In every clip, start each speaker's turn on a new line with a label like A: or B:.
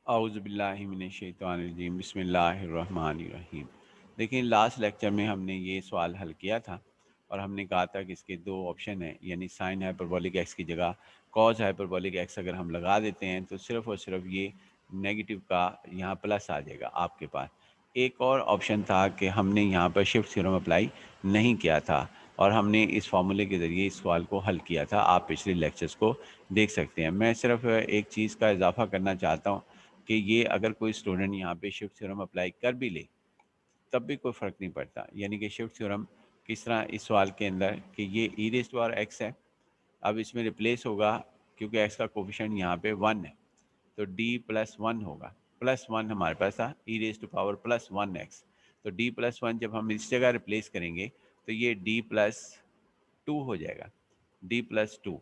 A: औज़ुबिल्लाहिमिनश्शैतानिर्रजीम बिस्मिल्लाहिर्रहमानिर्रहीम। देखिए last lecture में हमने ये सवाल हल किया था और हमने कहा था कि इसके दो ऑप्शन हैं, यानी साइन हाइपरबोलिक एक्स की जगह कॉस हाइपरबोलिक एक्स अगर हम लगा देते हैं तो सिर्फ़ और सिर्फ ये नेगेटिव का यहाँ प्लस आ जाएगा आपके पास। एक और ऑप्शन था कि हमने यहाँ पर शिफ्ट थ्योरम अप्लाई नहीं किया था और हमने इस फार्मूले के ज़रिए इस सवाल को हल किया था। आप पिछले लेक्चर्स को देख सकते हैं। मैं सिर्फ एक चीज़ का इजाफ़ा करना चाहता हूँ कि ये अगर कोई स्टूडेंट यहाँ पे शिफ्ट थ्योरम अप्लाई कर भी ले तब भी कोई फ़र्क नहीं पड़ता। यानी कि शिफ्ट थ्योरम किस तरह इस सवाल के अंदर कि ये ई रेज़्ड टू पावर एक्स है, अब इसमें रिप्लेस होगा क्योंकि एक्स का कोफिशिएंट यहाँ पे 1 है, तो डी प्लस 1 होगा। प्लस 1 हमारे पास था, E raised to power plus 1 X, तो डी प्लस 1 जब हम इस जगह रिप्लेस करेंगे तो ये डी प्लस 2 हो जाएगा, डी प्लस 2।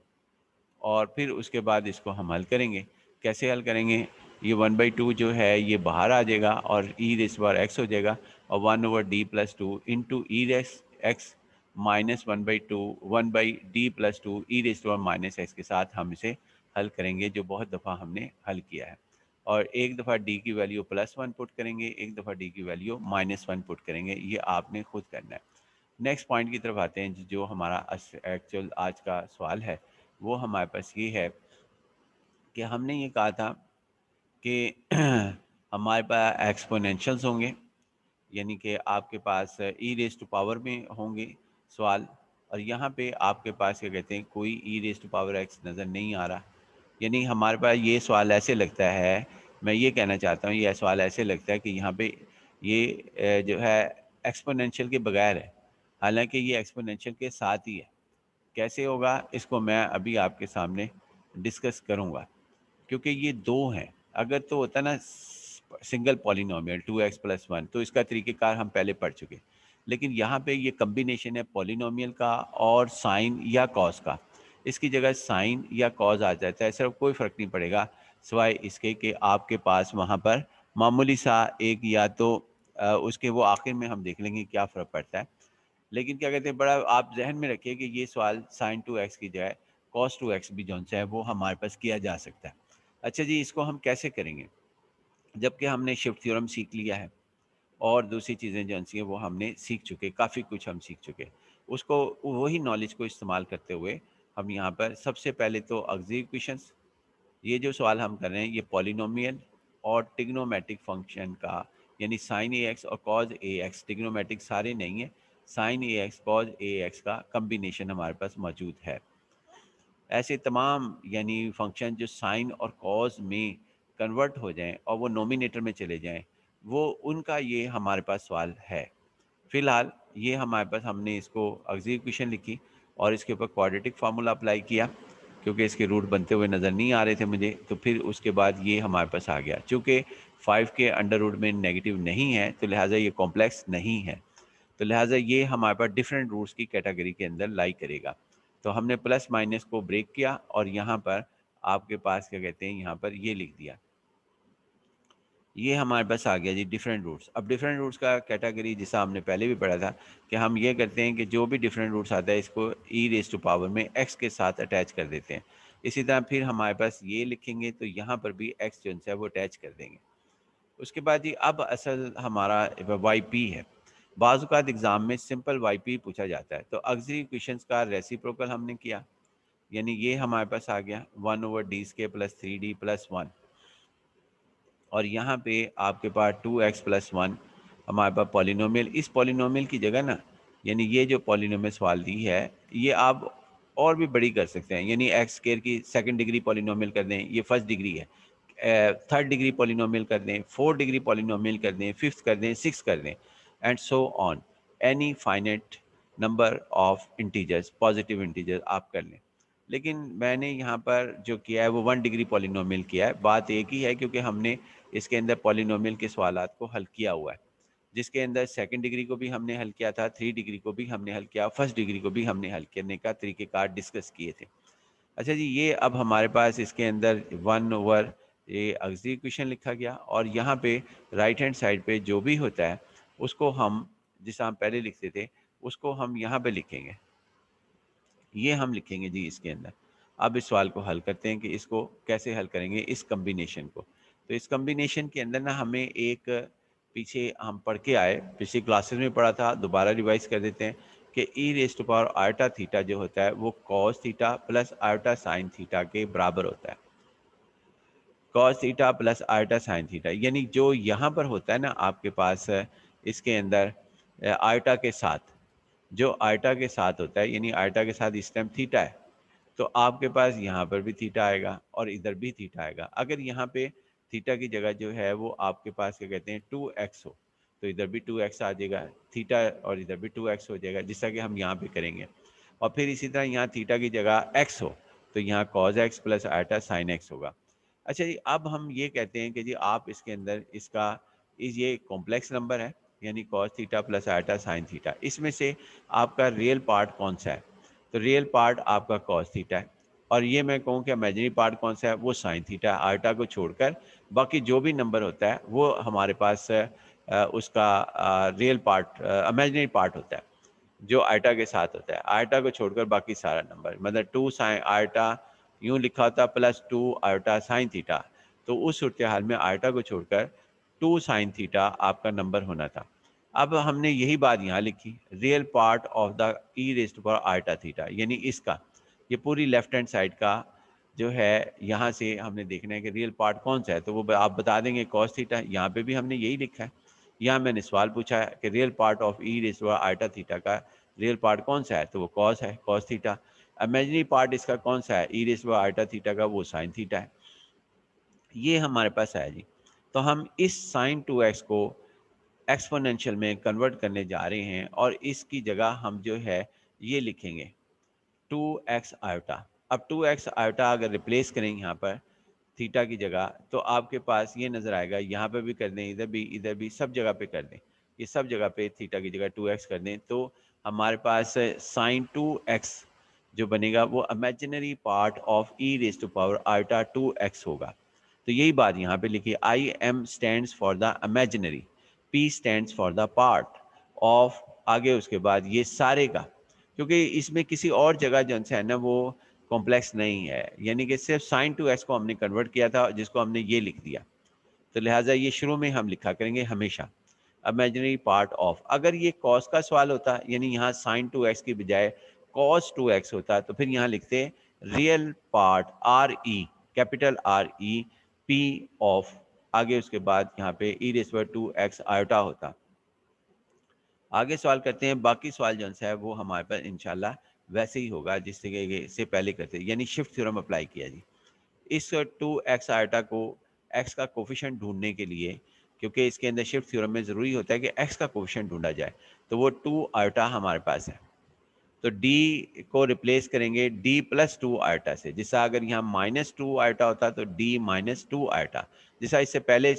A: और फिर उसके बाद इसको हम हल करेंगे। कैसे हल करेंगे? ये 1/2 जो है ये बाहर आ जाएगा और ई रेज़ बार एक्स हो जाएगा और 1/d+2 into e raise x minus 1/2 e raise to power minus x के साथ हम इसे हल करेंगे, जो बहुत दफ़ा हमने हल किया है। और एक दफ़ा डी की वैल्यू +1 पुट करेंगे, एक दफ़ा डी की वैल्यू -1 पुट करेंगे। ये आपने खुद करना है। नेक्स्ट पॉइंट की तरफ आते हैं, जो हमारा एक्चुअल आज का सवाल है वो हमारे पास ये है कि हमने ये कहा था कि हमारे पास एक्सपोनेंशियल्स होंगे, यानी कि आपके पास ई रेज़ टू पावर में होंगे सवाल, और यहाँ पे आपके पास क्या कहते हैं कोई e raise to power x नज़र नहीं आ रहा। यानी हमारे पास ये सवाल ऐसे लगता है, मैं ये कहना चाहता हूँ ये सवाल ऐसे लगता है कि यहाँ पे ये जो है एक्सपोनेंशियल के बगैर है, हालांकि ये एक्सपोनेंशियल के साथ ही है। कैसे होगा इसको मैं अभी आपके सामने डिस्कस करूँगा, क्योंकि ये 2 हैं। अगर तो होता ना सिंगल पॉलिनोमियल 2x + 1, तो इसका तरीक़ेकार हम पहले पढ़ चुके। लेकिन यहाँ पे ये कॉम्बिनेशन है पॉलिनोमियल का और साइन या कॉस का। इसकी जगह साइन या कॉस आ जाता है, सिर्फ कोई फ़र्क नहीं पड़ेगा सिवाय इसके कि आपके पास वहाँ पर मामूली सा एक या तो उसके वो आखिर में हम देख लेंगे क्या फ़र्क पड़ता है। लेकिन क्या कहते हैं बड़ा आप ज़हन में रखिए कि ये सवाल sin 2x की जगह cos 2x भी जौन सा है वो हमारे पास किया जा सकता है। अच्छा जी, इसको हम कैसे करेंगे? जबकि हमने शिफ्ट थ्योरम सीख लिया है और दूसरी चीज़ें जौन सी हैं वो हमने सीख चुके, काफ़ी कुछ हम सीख चुके। उसको वही नॉलेज को इस्तेमाल करते हुए हम यहाँ पर सबसे पहले तो ऑक्सिलरी इक्वेशंस, ये जो सवाल हम कर रहे हैं ये पॉलिनोमियल और ट्रिग्नोमेट्रिक फंक्शन का, यानी साइन ए एक्स और कॉज ए एक्स, ट्रिग्नोमेट्रिक सारे नहीं है, साइन ए एक्स कॉज ए एक्स का कम्बिनेशन हमारे पास मौजूद है। ऐसे तमाम यानी फंक्शन जो साइन और कॉज में कन्वर्ट हो जाएं और वो नोमिनेटर में चले जाएं, वो उनका ये हमारे पास सवाल है। फिलहाल ये हमारे पास हमने इसको ऑक्सिलरी इक्वेशन लिखी और इसके ऊपर क्वाड्रेटिक फार्मूला अप्लाई किया, क्योंकि इसके रूट बनते हुए नज़र नहीं आ रहे थे मुझे, तो फिर उसके बाद ये हमारे पास आ गया। चूँकि 5 के अंडर रूट में नेगेटिव नहीं है तो लिहाजा ये कॉम्प्लेक्स नहीं है, तो लिहाजा ये हमारे पास डिफरेंट रूट्स की कैटेगरी के अंदर लाई करेगा। तो हमने प्लस माइनस को ब्रेक किया और यहाँ पर आपके पास क्या कहते हैं यहाँ पर ये लिख दिया, ये हमारे पास आ गया जी डिफरेंट रूट्स। अब डिफरेंट रूट्स का कैटेगरी जिसा हमने पहले भी पढ़ा था कि हम ये करते हैं कि जो भी डिफरेंट रूट्स आता है इसको ई रेज़ टू पावर में एक्स के साथ अटैच कर देते हैं। इसी तरह फिर हमारे पास ये लिखेंगे तो यहाँ पर भी एक्स जो है वो अटैच कर देंगे। उसके बाद जी अब असल हमारा वाई पी है। बाज़ औक़ात एग्ज़ाम में सिंपल वाई पी पूछा जाता है, तो ऑक्सिलरी इक्वेशंस का रेसिप्रोकल हमने किया, यानी ये हमारे पास आ गया 1/d² + 3d + 1, और यहाँ पे आपके पास 2x + 1 हमारे पास पॉलिनोमियल। इस पॉलिनोमियल की जगह ना, यानी ये जो पॉलिनोमियल सवाल दी है ये आप और भी बड़ी कर सकते हैं, यानी x² की सेकंड डिग्री पॉलिनोमियल कर दें, ये फर्स्ट डिग्री है, थर्ड डिग्री पॉलिनोमियल कर दें, फोर्थ डिग्री पॉलिनोमियल कर दें, फिफ्थ कर दें, सिक्स कर दें, and so on. Any finite number of integers, positive integers आप कर लें। लेकिन मैंने यहाँ पर जो किया है वो 1 डिग्री पॉलिनोमियल किया है। बात एक ही है क्योंकि हमने इसके अंदर पॉलिनोमियल के सवालात को हल किया हुआ है, जिसके अंदर सेकंड डिग्री को भी हमने हल किया था, 3 डिग्री को भी हमने हल किया, फर्स्ट डिग्री को भी हमने हल करने का तरीक़ेकार डिस्कस किए थे। अच्छा जी, ये अब हमारे पास इसके अंदर 1 ये ऑक्सिलरी इक्वेशन लिखा गया और यहाँ पे राइट हैंड साइड पे जो भी होता है उसको हम, जिसे हम पहले लिखते थे, उसको हम यहाँ पे लिखेंगे। ये हम लिखेंगे जी इसके अंदर। अब इस सवाल को हल करते हैं कि इसको कैसे हल करेंगे, इस कॉम्बिनेशन को। तो इस कॉम्बिनेशन के अंदर ना हमें एक पीछे हम पढ़ के आए, पिछली क्लासेस में पढ़ा था, दोबारा रिवाइज कर देते हैं कि e raise to power iota theta जो होता है वो cos theta plus iota sine theta के बराबर होता है। Cos theta plus iota sine theta, यानी जो यहाँ पर होता है ना आपके पास इसके अंदर आयोटा के साथ, जो आयोटा के साथ होता है, यानी आयोटा के साथ इस टाइम थीटा है, तो आपके पास यहाँ पर भी थीटा आएगा और इधर भी थीटा आएगा। अगर यहाँ पे थीटा की जगह जो है वो आपके पास क्या कहते हैं 2x हो, तो इधर भी 2x आ जाएगा, थीटा और इधर भी 2x हो जाएगा, जिसका कि हम यहाँ पे करेंगे। और फिर इसी तरह यहाँ थीटा की जगह x हो, तो यहाँ cos x plus iota sign x होगा। अच्छा जी, अब हम ये कहते हैं कि जी आप इसके अंदर इसका ये कॉम्प्लेक्स नंबर है, यानी cos theta plus iota sine theta, इसमें से आपका रियल पार्ट कौन सा है? तो रियल पार्ट आपका cos थीटा है, और ये मैं कहूँ कि इमेजिनरी पार्ट कौन सा है? वो साइन थीटा है। आयोटा को छोड़कर बाकी जो भी नंबर होता है वो हमारे पास उसका रियल पार्ट इमेजिनरी पार्ट होता है, जो आयोटा के साथ होता है। आयोटा को छोड़कर बाकी सारा नंबर, मतलब 2 साइन आयोटा यूँ लिखा होता प्लस 2 आयोटा साइन थीटा, तो उस सूरत हाल में आयोटा को छोड़कर 2 साइन थीटा आपका नंबर होना था। अब हमने यही बात यहाँ लिखी, real part of the e raise to power iota theta, यानी इसका, ये पूरी लेफ्ट हैंड साइड का जो है, यहाँ से हमने देखना है कि रियल पार्ट कौन सा है, तो वो आप बता देंगे cos थीटा। यहाँ पे भी हमने यही लिखा है। यहाँ मैंने सवाल पूछा है कि real part of e raise to power iota theta का रियल पार्ट कौन सा है, तो वो cos है, cos थीटा। इमेजिनरी पार्ट इसका कौन सा है, e raise to power iota theta का, वो साइन थीटा है। ये हमारे पास आया जी। तो हम इस साइन 2x को एक्सपोनेंशियल में कन्वर्ट करने जा रहे हैं, और इसकी जगह हम जो है ये लिखेंगे 2x आयोटा। अब 2x आयोटा अगर रिप्लेस करें यहाँ पर थीटा की जगह, तो आपके पास ये नज़र आएगा, यहाँ पे भी कर दें, इधर भी सब जगह पे कर दें, ये सब जगह पे थीटा की जगह 2x कर दें, तो हमारे पास साइन 2x जो बनेगा वो imaginary part of e raise to power iota 2x होगा। तो यही बात यहाँ पे लिखी, I M stands for the imaginary, P stands for the part of, आगे उसके बाद ये सारे का, क्योंकि इसमें किसी और जगह जो है ना वो कॉम्प्लेक्स नहीं है, यानी कि सिर्फ साइन 2x को हमने कन्वर्ट किया था, जिसको हमने ये लिख दिया, तो लिहाजा ये शुरू में हम लिखा करेंगे हमेशा इमेजिनरी पार्ट ऑफ। अगर ये कॉस का सवाल होता, यानी यहाँ साइन 2x की बजाय कॉस 2x होता, तो फिर यहाँ लिखते real part R E, capital R E, P of, आगे उसके बाद यहाँ पे ई रेज़ टू 2x आयोटा होता। आगे सवाल करते हैं, बाकी सवाल जो है वो हमारे पास इंशाल्लाह वैसे ही होगा जिस तरीके से पहले करते, यानी शिफ्ट थ्योरम अप्लाई किया जी। इस 2x आयोटा को x का कोफिशिएंट ढूंढने के लिए, क्योंकि इसके अंदर शिफ्ट थ्योरम में ज़रूरी होता है कि x का कोफिशिएंट ढूंढा जाए, तो वो 2 आयोटा हमारे पास है, तो d को रिप्लेस करेंगे d प्लस 2 आयोटा से। जैसा अगर यहाँ माइनस 2 आयोटा होता तो d माइनस 2 आयोटा, जैसा इससे पहले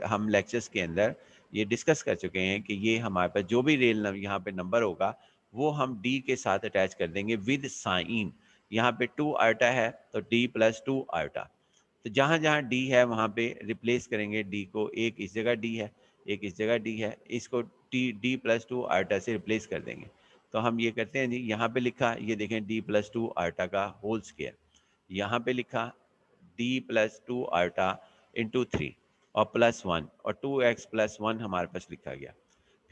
A: हम लेक्चर्स के अंदर ये डिस्कस कर चुके हैं कि ये हमारे पास जो भी रियल यहाँ पे नंबर होगा वो हम d के साथ अटैच कर देंगे विद साइन। यहाँ पे 2 आयोटा है तो d प्लस 2 आयोटा, तो जहाँ जहाँ d है वहाँ पे रिप्लेस करेंगे d को, एक इस जगह d है, एक इस जगह d है, इसको d प्लस 2 आयोटा से रिप्लेस कर देंगे। तो हम ये करते हैं जी, यहाँ पे लिखा, ये देखें d प्लस 2 आयोटा का होल स्क्वायर, यहाँ पे लिखा d प्लस 2 आयोटा इंटू 3 और प्लस 1, और 2x प्लस 1 हमारे पास लिखा गया।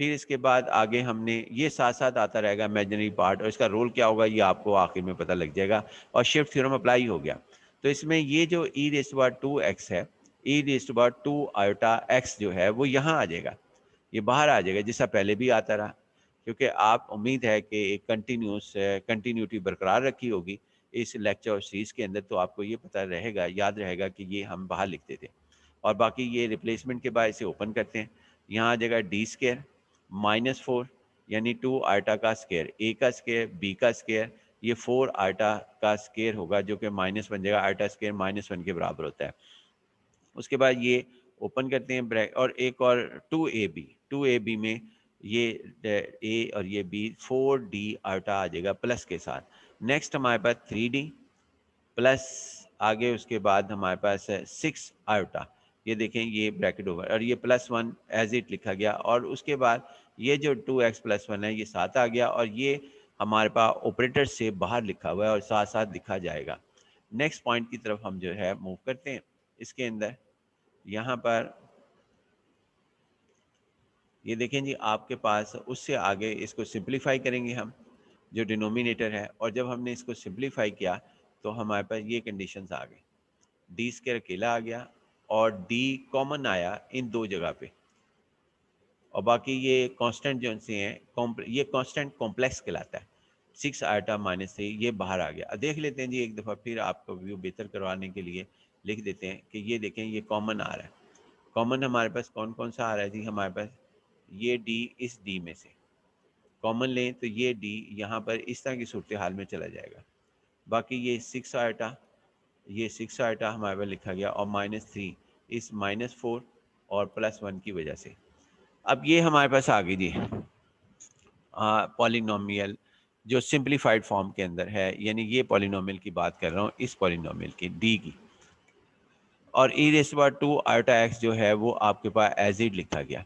A: फिर इसके बाद आगे हमने ये साथ साथ आता रहेगा इमेजिनरी पार्ट, और इसका रोल क्या होगा ये आपको आखिर में पता लग जाएगा, और शिफ्ट थ्योरम अप्लाई हो गया। तो इसमें ये जो ई रेज़ टू पावर 2x है, e raise to power 2 iota x जो है वो यहाँ आ जाएगा, ये बाहर आ जाएगा, जैसा पहले भी आता रहा, क्योंकि आप उम्मीद है कि एक कंटिन्यूटी बरकरार रखी होगी इस लेक्चर और सीरीज़ के अंदर, तो आपको ये पता रहेगा, याद रहेगा कि ये हम बाहर लिखते थे। और बाकी ये रिप्लेसमेंट के बाद इसे ओपन करते हैं, यहाँ आ जाएगा डी स्क्वायर माइनस 4, यानी 2 आयोटा का स्क्वायर, ए का स्क्वायर, बी का स्क्वायर, ये 4 आयोटा का स्क्वायर होगा, जो कि माइनस बन जाएगा, आयोटा स्क्वायर माइनस 1 के बराबर होता है। उसके बाद ये ओपन करते हैं ब्रैकेट, और एक और 2ab में ये ए और ये बी 4d आयोटा आ जाएगा प्लस के साथ। नेक्स्ट हमारे पास 3d प्लस, आगे उसके बाद हमारे पास है 6 आयोटा, ये देखें ये ब्रैकेट ओवर, और ये प्लस 1 एज इट लिखा गया, और उसके बाद ये जो 2x प्लस 1 है ये साथ आ गया, और ये हमारे पास ऑपरेटर से बाहर लिखा हुआ है और साथ साथ लिखा जाएगा। नेक्स्ट पॉइंट की तरफ हम जो है मूव करते हैं। इसके अंदर यहाँ पर ये देखें जी, आपके पास उससे आगे इसको सिंप्लीफाई करेंगे हम, जो डिनोमिनेटर है, और जब हमने इसको सिंप्लीफाई किया तो हमारे पास ये कंडीशंस आ गई, डी स्क्वायर अकेला आ गया और डी कॉमन आया इन दो जगह पे, और बाकी ये कांस्टेंट जो से हैं, ये कांस्टेंट कॉम्प्लेक्स कहलाता है, 6 आइटा माइनस 3 ये बाहर आ गया। अब देख लेते हैं जी एक दफ़ा फिर, आपको व्यू बेहतर करवाने के लिए लिख देते हैं कि ये देखें ये कॉमन आ रहा है। कॉमन हमारे पास कौन कौन सा आ रहा है जी, हमारे पास ये डी इस डी में से कॉमन लें तो ये डी यहाँ पर इस तरह की सूरत हाल में चला जाएगा। बाकी ये 6 आइटा, ये 6 आइटा हमारे पास लिखा गया, और -3 इस -4 और +1 की वजह से। अब ये हमारे पास आ गई जी पॉलिनोमियल जो सिंप्लीफाइड फॉर्म के अंदर है, यानी ये पॉलिनोमियल की बात कर रहा हूँ, इस पॉलिनोमियल की डी की, और e⁻² आयोटा एक्स जो है वो आपके पास एज इट लिखा गया।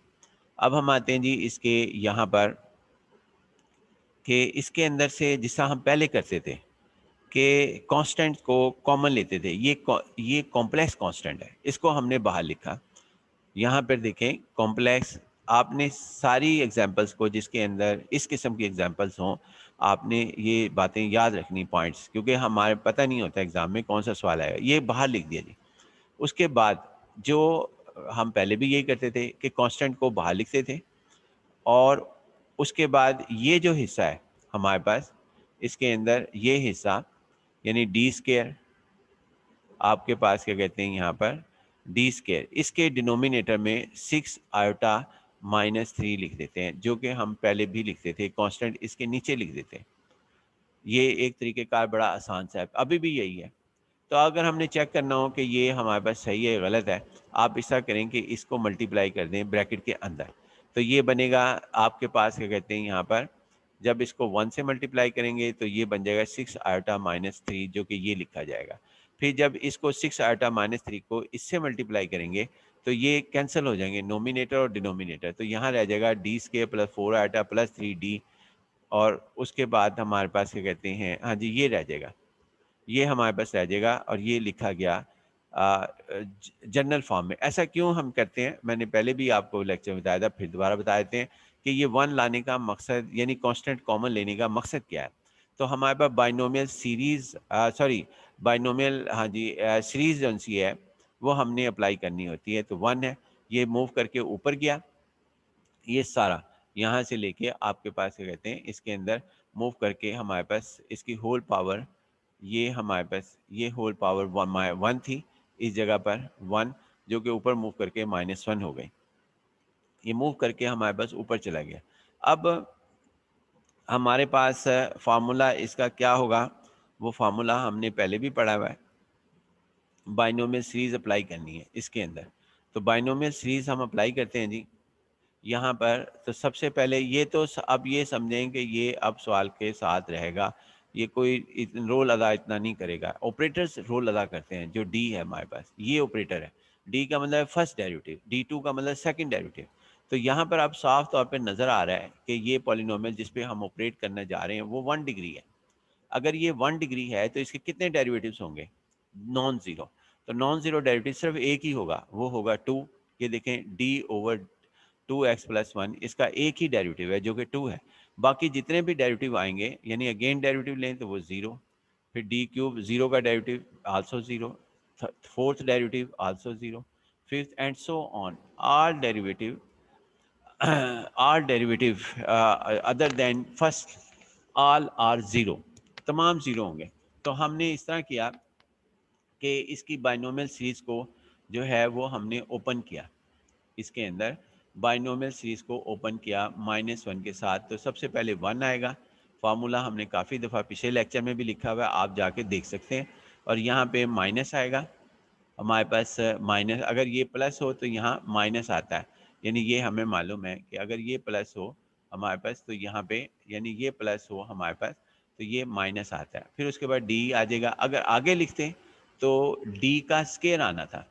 A: अब हम आते हैं जी इसके यहाँ पर कि इसके अंदर से जिस हम पहले करते थे कि कांस्टेंट को कॉमन लेते थे, ये कॉम्प्लेक्स कांस्टेंट है, इसको हमने बाहर लिखा। यहाँ पर देखें कॉम्प्लेक्स, आपने सारी एग्जांपल्स को जिसके अंदर इस किस्म की एग्जांपल्स हों, आपने ये बातें याद रखनी पॉइंट्स, क्योंकि हमारे पता नहीं होता एग्जाम में कौन सा सवाल आएगा, ये बाहर लिख दिया जी। उसके बाद जो हम पहले भी यही करते थे कि कांस्टेंट को बाहर लिखते थे, और उसके बाद ये जो हिस्सा है हमारे पास, इसके अंदर ये हिस्सा यानी डी स्क्वायर, आपके पास क्या कहते हैं यहाँ पर डी स्क्वायर, इसके डिनोमिनेटर में 6 आयोटा -3 लिख देते हैं, जो कि हम पहले भी लिखते थे, कांस्टेंट इसके नीचे लिख देते हैं। ये एक तरीक़ेकार बड़ा आसान सा है, अभी भी यही है। तो अगर हमने चेक करना हो कि ये हमारे पास सही है गलत है, आप ऐसा करें कि इसको मल्टीप्लाई कर दें ब्रैकेट के अंदर, तो ये बनेगा आपके पास क्या कहते हैं यहाँ पर, जब इसको 1 से मल्टीप्लाई करेंगे तो ये बन जाएगा 6 आयोटा -3, जो कि ये लिखा जाएगा। फिर जब इसको 6 आयोटा -3 को इससे मल्टीप्लाई करेंगे तो ये कैंसिल हो जाएंगे नोमिनेटर और डिनोमिनेटर, तो यहाँ रह जाएगा D square plus 4 iota plus 3d, और उसके बाद हमारे पास क्या कहते हैं, हाँ जी ये रह जाएगा, ये हमारे पास रह जाएगा, और ये लिखा गया जनरल फॉर्म में। ऐसा क्यों हम करते हैं, मैंने पहले भी आपको लेक्चर में बताया था, फिर दोबारा बता देते हैं कि ये 1 लाने का मकसद यानी कांस्टेंट कॉमन लेने का मकसद क्या है। तो हमारे पास बाइनोमियल सीरीज़ बाइनोमियल हाँ जी सीरीज़ जो सी है वो हमने अप्लाई करनी होती है। तो 1 है, ये मूव करके ऊपर गया, ये सारा यहाँ से लेके आपके पास क्या कहते हैं इसके अंदर मूव करके हमारे पास इसकी होल पावर, ये हमारे पास ये होल पावर 1 थी, इस जगह पर 1 जो कि ऊपर मूव करके -1 हो गई, ये मूव करके हमारे पास ऊपर चला गया। अब हमारे पास फार्मूला इसका क्या होगा, वो फार्मूला हमने पहले भी पढ़ा हुआ है, बाइनोमियल सीरीज़ अप्लाई करनी है इसके अंदर। तो बाइनोमियल सीरीज़ हम अप्लाई करते हैं जी यहाँ पर। तो सबसे पहले ये तो अब ये समझें कि ये अब सवाल के साथ रहेगा, ये कोई रोल अदा इतना नहीं करेगा। ऑपरेटर्स रोल अदा करते हैं, जो डी है हमारे पास ये ऑपरेटर है, डी का मतलब फर्स्ट डेरिवेटिव, D2 का मतलब सेकंड डेरिवेटिव। तो यहाँ पर अब साफ तौर पे नज़र आ रहा है कि ये पॉलिनोमियल जिस पे हम ऑपरेट करने जा रहे हैं वो 1 डिग्री है। अगर ये 1 डिग्री है तो इसके कितने डेरिवेटिव्स होंगे, नॉन ज़ीरो। तो नॉन ज़ीरो डेरिवेटिव सिर्फ एक ही होगा, वो होगा 2। ये देखें d/2x+1 इसका एक ही डेरिवेटिव है जो कि 2 है। बाकी जितने भी डेरिवेटिव आएंगे यानी अगेन डेरिवेटिव लें तो वो 0, फिर d³ 0 का derivative also 0, fourth derivative also 0, fifth and so on, all derivative other than first all are 0, तमाम 0 होंगे। तो हमने इस तरह किया कि इसकी बाइनोमियल सीरीज़ को जो है वो हमने ओपन किया, इसके अंदर बाइनोमियल सीरीज़ को ओपन किया -1 के साथ। तो सबसे पहले 1 आएगा, फार्मूला हमने काफ़ी दफ़ा पिछले लेक्चर में भी लिखा हुआ है, आप जाके देख सकते हैं। और यहाँ पे माइनस आएगा हमारे पास, माइनस अगर ये प्लस हो तो यहाँ माइनस आता है, यानी ये हमें मालूम है कि अगर ये प्लस हो हमारे पास तो यहाँ पे यानी ये प्लस हो हमारे पास तो ये माइनस आता है। फिर उसके बाद डी आ जाएगा, अगर आगे लिखते तो डी का स्केयर आना था,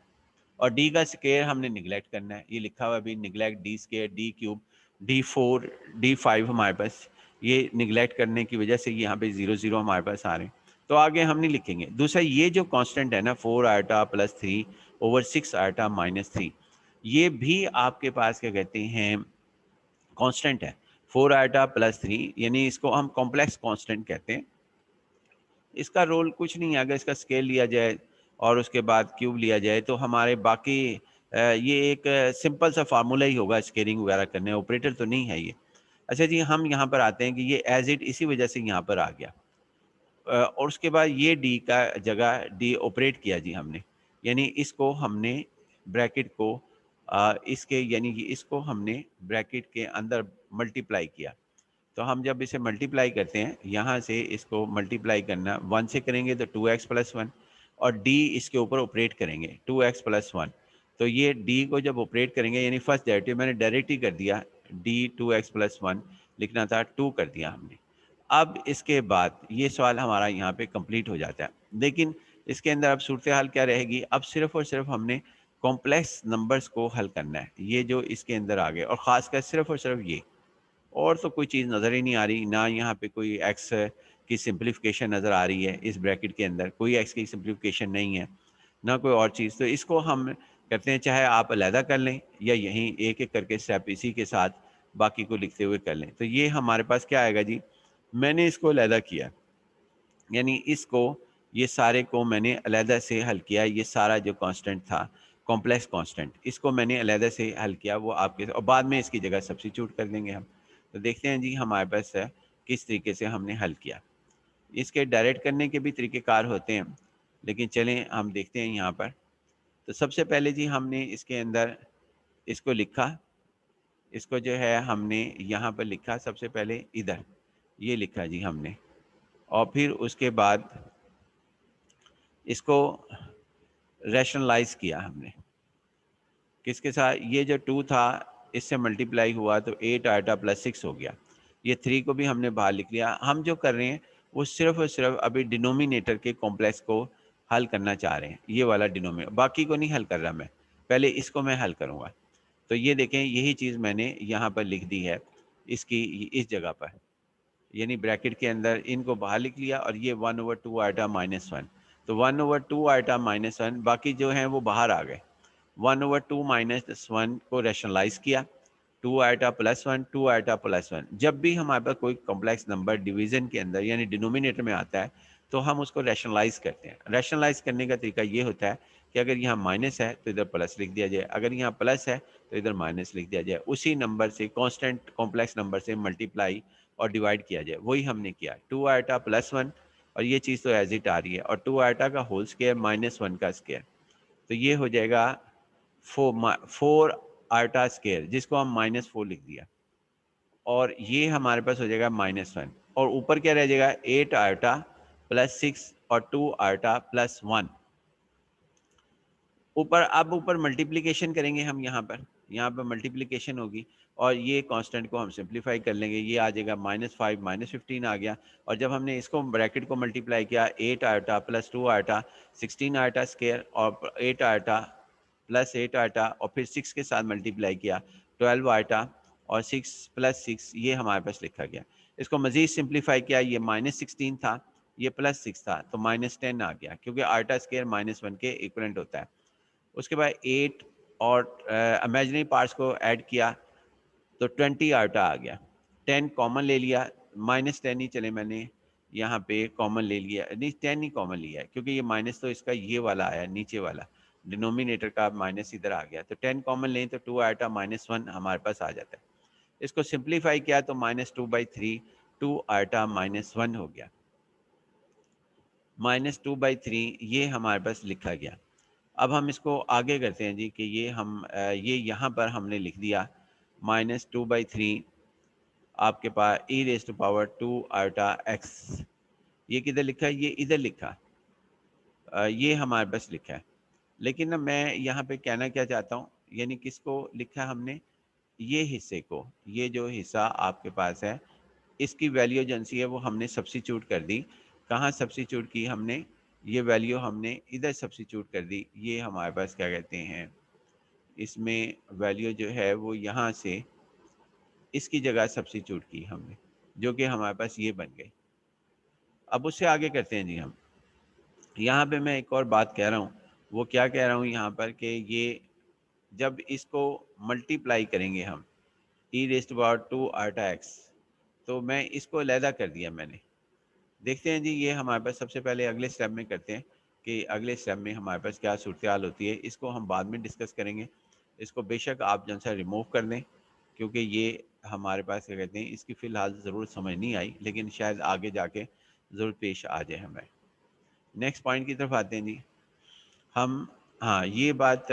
A: और डी का स्केयर हमने निगलेक्ट करना है, ये लिखा हुआ अभी neglect D square, d³ d4 d5 हमारे पास, ये निगलेक्ट करने की वजह से यहाँ पे 0 0 हमारे पास आ रहे हैं, तो आगे हम नहीं लिखेंगे। दूसरा ये जो कांस्टेंट है ना 4 आयोटा +3, ओवर 6 आटा माइनस 3। ये भी आपके पास क्या कहते हैं कांस्टेंट है। 4 आटा प्लस 3 यानी इसको हम कॉम्प्लेक्स कांस्टेंट कहते हैं। इसका रोल कुछ नहीं है, अगर इसका स्केल लिया जाए और उसके बाद क्यूब लिया जाए तो हमारे बाकी ये एक सिंपल सा फार्मूला ही होगा स्केलिंग वगैरह करने, ऑपरेटर तो नहीं है ये। अच्छा जी, हम यहाँ पर आते हैं कि ये एज इट इसी वजह से यहाँ पर आ गया। और उसके बाद ये डी का जगह डी ऑपरेट किया जी हमने, यानी इसको हमने ब्रैकेट को इसके यानी कि इसको हमने ब्रैकेट के अंदर मल्टीप्लाई किया। तो हम जब इसे मल्टीप्लाई करते हैं, यहाँ से इसको मल्टीप्लाई करना 1 से करेंगे तो 2x प्लस 1, और d इसके ऊपर ऑपरेट करेंगे 2x प्लस 1। तो ये d को जब ऑपरेट करेंगे यानी फर्स्ट डेरिवेटिव मैंने डायरेक्ट ही कर दिया, d 2x प्लस 1 लिखना था 2 कर दिया हमने। अब इसके बाद ये सवाल हमारा यहाँ पे कंप्लीट हो जाता है। लेकिन इसके अंदर अब सूरत हाल क्या रहेगी, अब सिर्फ और सिर्फ हमने कॉम्प्लेक्स नंबर्स को हल करना है, ये जो इसके अंदर आ गए, और ख़ासकर सिर्फ और सिर्फ ये, और तो कोई चीज़ नज़र ही नहीं आ रही। ना यहाँ पे कोई एक्स की सिंप्लीफिकेशन नज़र आ रही है, इस ब्रैकेट के अंदर कोई एक्स की सिंप्लीफिकेशन नहीं है, ना कोई और चीज़। तो इसको हम कहते हैं चाहे आप अलहदा कर लें या यहीं एक एक करके स्टेप इसी के साथ बाकी को लिखते हुए कर लें। तो ये हमारे पास क्या आएगा जी, मैंने इसको अलहदा किया, यानी इसको ये सारे को मैंने अलहदा से हल किया। ये सारा जो कांस्टेंट था कॉम्प्लेक्स कांस्टेंट, इसको मैंने अलहदा से हल किया, वो आपके, और बाद में इसकी जगह सब्स्टिट्यूट कर देंगे हम। तो देखते हैं जी हमारे पास है किस तरीके से हमने हल किया। इसके डायरेक्ट करने के भी तरीक़ेकार होते हैं, लेकिन चलें हम देखते हैं यहाँ पर। तो सबसे पहले जी हमने इसके अंदर इसको लिखा, इसको जो है हमने यहाँ पर लिखा सबसे पहले इधर, ये लिखा जी हमने, और फिर उसके बाद इसको रैशनलाइज़ किया हमने। किसके साथ, ये जो 2 था इससे मल्टीप्लाई हुआ तो 8 आटा प्लस 6 हो गया। ये 3 को भी हमने बाहर लिख लिया। हम जो कर रहे हैं वो सिर्फ़ और सिर्फ़ अभी डिनोमिनेटर के कॉम्प्लेक्स को हल करना चाह रहे हैं, ये वाला डिनोमिनेटर, बाकी को नहीं हल कर रहा मैं, पहले इसको मैं हल करूँगा। तो ये देखें, यही चीज़ मैंने यहाँ पर लिख दी है इसकी इस जगह पर, यानी ब्रैकेट के अंदर इनको बाहर लिख लिया, और ये 1/2 आटा माइनस 1। तो 1/2 आटा माइनस 1, बाकी जो हैं वो बाहर आ गए। 1/2 माइनस 1 को रैशनलाइज़ किया, 2 आटा प्लस 1, 2 आटा प्लस 1। जब भी हमारे पास कोई कॉम्प्लेक्स नंबर डिवीज़न के अंदर यानी डिनोमिनेटर में आता है तो हम उसको रैशनलाइज़ करते हैं। रैशनलाइज़ करने का तरीका ये होता है कि अगर यहाँ माइनस है तो इधर प्लस लिख दिया जाए, अगर यहाँ प्लस है तो इधर माइनस लिख दिया जाए, उसी नंबर से कांस्टेंट कॉम्प्लेक्स नंबर से मल्टीप्लाई और डिवाइड किया जाए। वही हमने किया, 2 आटा प्लस 1, और ये चीज़ तो एज इट आ रही है, और 2 आटा का होल स्क्वायर माइनस 1 का स्क्वायर, तो ये हो जाएगा 4 आटा स्क्वायर, जिसको हम -4 लिख दिया, और ये हमारे पास हो जाएगा -1, और ऊपर क्या रह जाएगा 8 आटा प्लस 6 और 2 आटा प्लस 1। ऊपर, अब ऊपर मल्टीप्लिकेशन करेंगे हम, यहाँ पर मल्टीप्लिकेशन होगी, और ये कांस्टेंट को हम सिंप्लीफाई कर लेंगे, ये आ जाएगा -5 -15 आ गया। और जब हमने इसको ब्रैकेट को मल्टीप्लाई किया, 8 आटा प्लस 2 आटा 16 आटा स्क्वायर, और 8 आटा प्लस 8 आटा, और फिर 6 के साथ मल्टीप्लाई किया 12 आटा, और 6 प्लस 6 ये हमारे पास लिखा गया। इसको मज़ीद सिंप्लीफाई किया, ये -16 था, ये +6 था, तो -10 आ गया, क्योंकि आटा स्क्वायर -1 के इक्वलेंट होता है। उसके बाद 8 और इमेजिनरी पार्ट्स को ऐड किया तो 20 आटा आ गया। 10 कॉमन ले लिया, -10 ही चले, मैंने यहाँ पे कॉमन ले लिया, नहीं 10 ही कॉमन लिया है, क्योंकि ये माइनस तो इसका ये वाला आया नीचे वाला, डिनोमिनेटर का माइनस इधर आ गया, तो 10 कॉमन लें तो 2 आटा -1 हमारे पास आ जाता है। इसको सिंप्लीफाई किया तो -2/3 2 आटा -1 हो गया, -2/3 ये हमारे पास लिखा गया। अब हम इसको आगे करते हैं जी कि ये हम ये यहाँ पर हमने लिख दिया -2/3 आपके पास e⁻² आटा x, ये किधर लिखा है, ये इधर लिखा, ये हमारे पास लिखा है। लेकिन ना मैं यहाँ पे कहना क्या चाहता हूँ, यानी किसको लिखा है हमने, ये हिस्से को, ये जो हिस्सा आपके पास है इसकी वैल्यू एजेंसी है वो हमने सब्स्टिट्यूट कर दी। कहाँ सब्स्टिट्यूट की हमने, ये वैल्यू हमने इधर सब्स्टिट्यूट कर दी। ये हमारे पास क्या कहते हैं, इसमें वैल्यू जो है वो यहाँ से इसकी जगह सब्स्टिट्यूट की हमने, जो कि हमारे पास ये बन गई। अब उससे आगे करते हैं जी हम। यहाँ पे मैं एक और बात कह रहा हूँ, वो क्या कह रहा हूँ यहाँ पर कि ये जब इसको मल्टीप्लाई करेंगे हम ई रेस्ट पावर 2 आटा एक्स, तो मैं इसको अलहदा कर दिया मैंने। देखते हैं जी ये हमारे पास सबसे पहले अगले स्टेप में करते हैं कि अगले स्टेप में हमारे पास क्या सूरत हाल होती है। इसको हम बाद में डिस्कस करेंगे। इसको बेशक आप जो सा रिमूव कर दें, क्योंकि ये हमारे पास क्या कहते हैं इसकी फ़िलहाल ज़रूरत समझ नहीं आई, लेकिन शायद आगे जाके ज़रूरत पेश आ जाए हमें। नेक्स्ट पॉइंट की तरफ आते हैं जी हम। हाँ, ये बात